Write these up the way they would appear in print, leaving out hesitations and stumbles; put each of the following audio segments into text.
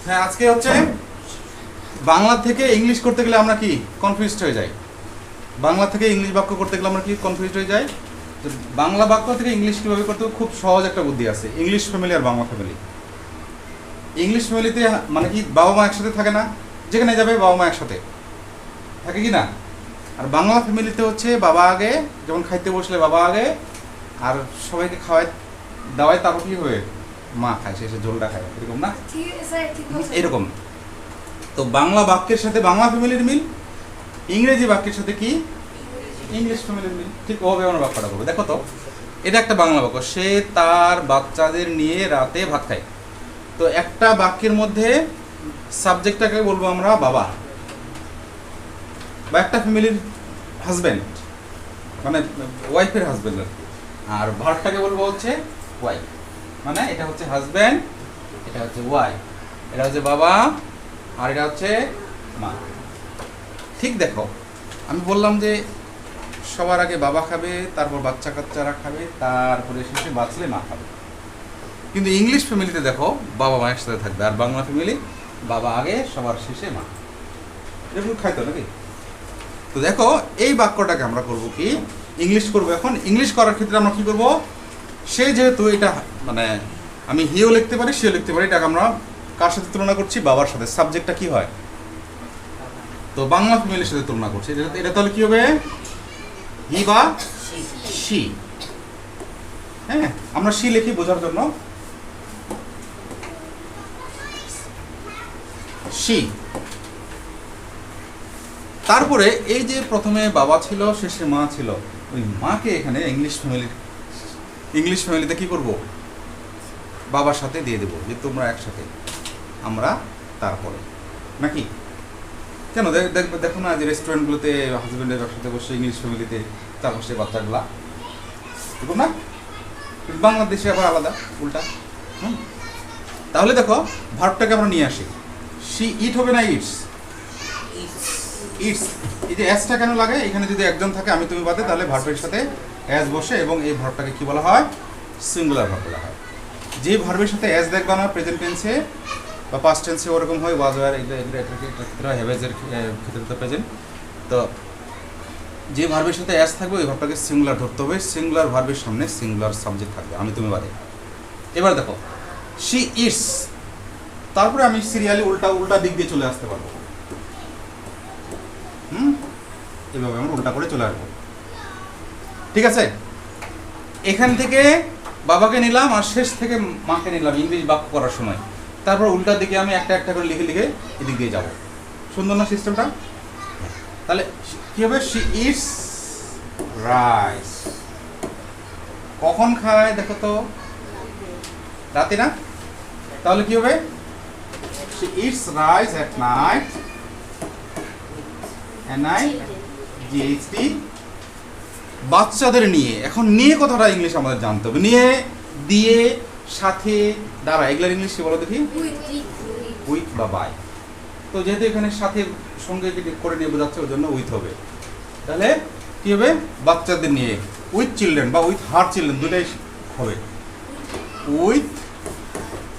হ্যাঁ, আজকে হচ্ছে বাংলা থেকে ইংলিশ করতে গেলে আমরা কি কনফিউজড হয়ে যাই। বাংলা থেকে ইংলিশ বাক্য করতে গেলে আমরা কি কনফিউজড হয়ে যাই। তো বাংলা বাক্য থেকে ইংলিশ কীভাবে করতে হবে, খুব সহজ একটা বুদ্ধি আছে। ইংলিশ ফ্যামিলি আর বাংলা ফ্যামিলি। ইংলিশ ফ্যামিলিতে মানে কি বাবা মা একসাথে থাকে না, যেখানে যাবে বাবা মা একসাথে থাকে কি না। আর বাংলা ফ্যামিলিতে হচ্ছে বাবা আগে, যেমন খাইতে বসলে বাবা আগে, আর সবাইকে খাওয়ায় দাওয়ায় তারপর কি হবে মা খায়, শেষে ঝোলটা খায়, এরকম না, এরকম। তো বাংলা বাক্যের সাথে বাংলা ফ্যামিলির মিল, ইংরেজি বাক্যের সাথে কি ইংলিশ ফ্যামিলির মিল। ঠিক ওভাবে আমরা বাক্যটা করবো। দেখো তো, এটা একটা বাংলা বাক্য, সে তার বাচ্চাদের নিয়ে রাতে ভাত খায়। তো একটা বাক্যের মধ্যে সাবজেক্টটাকে বলবো আমরা বাবা, বা একটা ফ্যামিলির হাজব্যান্ড মানে ওয়াইফের হাজব্যান্ড, আর ভার্বটাকে বলবো হচ্ছে ওয়াইফ। মানে এটা হচ্ছে হাজব্যান্ড, এটা হচ্ছে ওয়াইফ, এটা হচ্ছে বাবা, আর এটা হচ্ছে মা। ঠিক দেখো, আমি বললাম যে সবার আগে বাবা খাবে, তারপর বাচ্চা কাচ্চারা খাবে, তারপরে শেষে বাঁচলে মা খাবে। কিন্তু ইংলিশ ফ্যামিলিতে দেখো বাবা মা একসাথে থাকবে, আর বাংলা ফ্যামিলি বাবা আগে সবার শেষে মা। এরকম খাইতো নাকি। তো দেখো এই বাক্যটাকে আমরা করব কি ইংলিশ করব। এখন ইংলিশ করার ক্ষেত্রে আমরা কি করব, সে যেহেতু এটা মানে আমি হিও লিখতে পারি, সেও লিখতে পারি, এটাকে আমরা কার সাথে তুলনা করছি, বাবার সাথে। সাবজেক্টটা কি হয়, তো বাংলা ফ্যামিলির সাথে তুলনা করছি। এটা তাহলে কি হবে, হি বা সি। হ্যাঁ, আমরা সি লিখি বোঝার জন্য, সি। তারপরে এই যে প্রথমে বাবা ছিল, শেষে মা ছিল, ওই মাকে এখানে ইংলিশ ফ্যামিলিতে কি করব, বাবার সাথে দিয়ে দেবো, যে তোমরা একসাথে, আমরা তারপরে, নাকি। কেন দেখো না যে রেস্টুরেন্টগুলোতে হাজব্যান্ডের একসাথে বসে ইংলিশ ফ্যামিলিতে তার বসে বাচ্চাগুলা, দেখো না। বাংলাদেশে আবার আলাদা, উল্টা। তাহলে দেখো ভার্বটাকে আমরা নিয়ে আসি। সি ইট হবে না ইটস, ইটস। এই যে অ্যাসটা কেন লাগে, এখানে যদি একজন থাকে আমি তুমি বাদে, তাহলে ভার্বের সাথে অ্যাস বসে, এবং এই ভার্বটাকে কি বলা হয়, সিঙ্গুলার ভার্ব বলা হয়। যে ভার্বের সাথে অ্যাস দেখবা না প্রেজেন্ট টেন্সে বা পাস্ট টেন্সে ওরকম হয়, ওয়াজ ওয়ার, ক্ষেত্রে হ্যাভেজের ক্ষেত্রে তো প্রেজেন্ট। তো যে ভার্বের সাথে অ্যাস থাকবে ওই ভার্বটাকে সিঙ্গুলার ধরতে হবে, সিঙ্গুলার ভার্বের সামনে সিঙ্গুলার সাবজেক্ট থাকবে, আমি তুমি বাদে। এবার দেখো শি ইটস, তারপরে আমি সিরিয়ালি উল্টা দিক দিয়ে চলে আসতে পারবো। এভাবে আমরা উল্টা করে চলে আসবো, ঠিক আছে। এখান থেকে বাবাকে নিলাম আর শেষ থেকে মাকে নিলাম ইংলিশ বাক্য করার সময়, তারপর উল্টার দিকে আমি একটা একটা করে লিখে এদিক দিয়ে যাবো। সুন্দর না সিস্টেমটা। তাহলে কি হবে, শি ইটস রাইস। কখন খায় দেখো তো, রাতে না। তাহলে কি হবে, she eats rice at night, GHT, বাচ্চাদের নিয়ে। এখন নিয়ে কথাটা ইংলিশ আমাদের জানতে হবে। নিয়ে, দিয়ে, সাথে, দ্বারা, এগুলোর ইংলিশ কি বলো দেখি, উইথ বা বাই। তো যেহেতু এখানে সাথে সঙ্গে করে নিয়ে বোঝাচ্ছে, ওই জন্য উইথ হবে। তাহলে কি হবে, বাচ্চাদের নিয়ে, উইথ চিলড্রেন বা উইথ হার চিলড্রেন, দুটাই হবে। উইথ,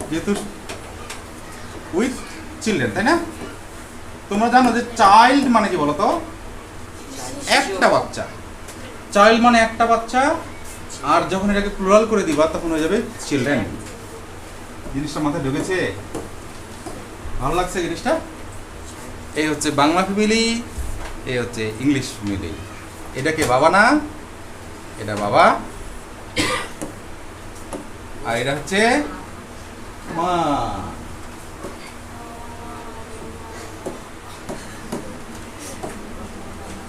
যেহেতু উইথ চিলড্রেন, তাই না। তোমরা জানো যে চাইল্ড মানে কি বলতো, একটা বাচ্চা। চাইল্ড মানে একটা বাচ্চা, আর যখন এটাকে প্লুরাল করে দিবা তখন হয়ে যাবে চিলড্রেন। জিনিসটা মাথায় ঢুকেছে, ভালো লাগছে জিনিসটা। এই হচ্ছে বাংলা ফ্যামিলি, এই হচ্ছে ইংলিশ ফ্যামিলি। এটাকে বাবা না, এটা বাবা, আর এটা হচ্ছে মা।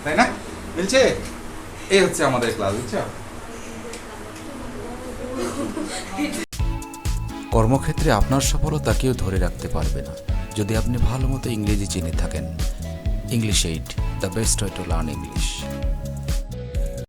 তাই না, মিলছে। এই হচ্ছে আমাদের ক্লাস, বুঝছো। কর্মক্ষেত্রে আপনার সফলতা কেউ ধরে রাখতে পারবে না যদি আপনি ভালো মতো ইংরেজি চিনে থাকেন। English aid, the best way to learn English.